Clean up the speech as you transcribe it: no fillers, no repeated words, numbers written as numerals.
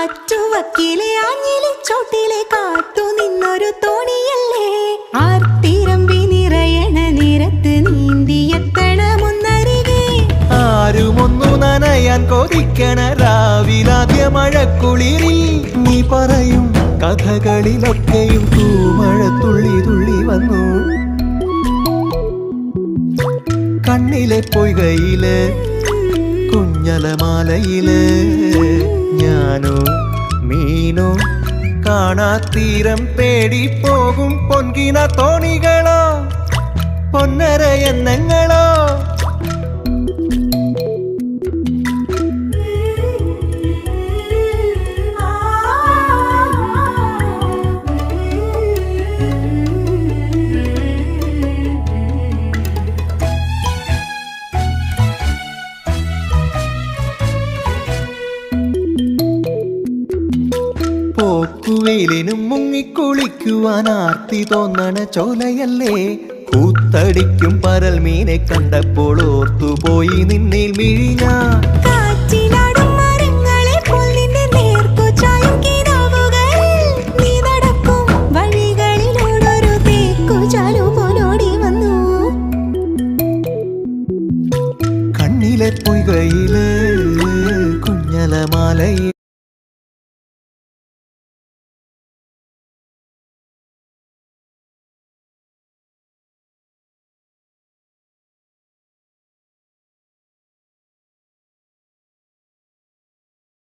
ആറ്റുവക്കിലെ ആഞ്ഞിലി ചോട്ടിലെ കാത്തു നിന്നൊരു തോണിയല്ലേ ആർത്തിരമ്പി നിറയണ നിരത്ത് നീന്തിയെത്തണമെന്നരികെ ആരുമൊന്നു നനയാൻ കൊതിക്കണ രാവിലാദ്യ മഴക്കുളിരിൽ നീ പറയും കഥകളിലൊക്കെയും തൂമഴ തുള്ളി തുള്ളി വന്നു കണ്ണിലെ പൊയ്കയില് കുഞ്ഞലമാലയില് ഞാനോ മീനോ കാണാത്തീരം തേടി പോകും പൊൻകിന തോണികളോ പൊന്നര എന്നെങ്ങളോ പോക്കുവെയിലിനും മുങ്ങിക്കുളിക്കുവാൻ ആർത്തി തോന്നണ ചോലയല്ലേ കൂത്തടിക്കും പരൽ മീനെ കണ്ടപ്പോൾ ഓർത്തുപോയി നിന്നിൽ മിഴിഞ്ഞ കാറ്റിലാടും മരങ്ങളെ പോൽ നിന്നെ നേർക്കു ചായും കിനാവുകളിൽ നീ നടക്കും വഴികളിലൂടൊരു തേക്കു ചാലു പോലോടി വന്നു കണ്ണിലെ പൊയ്കയില് കുഞ്ഞലമാലയില്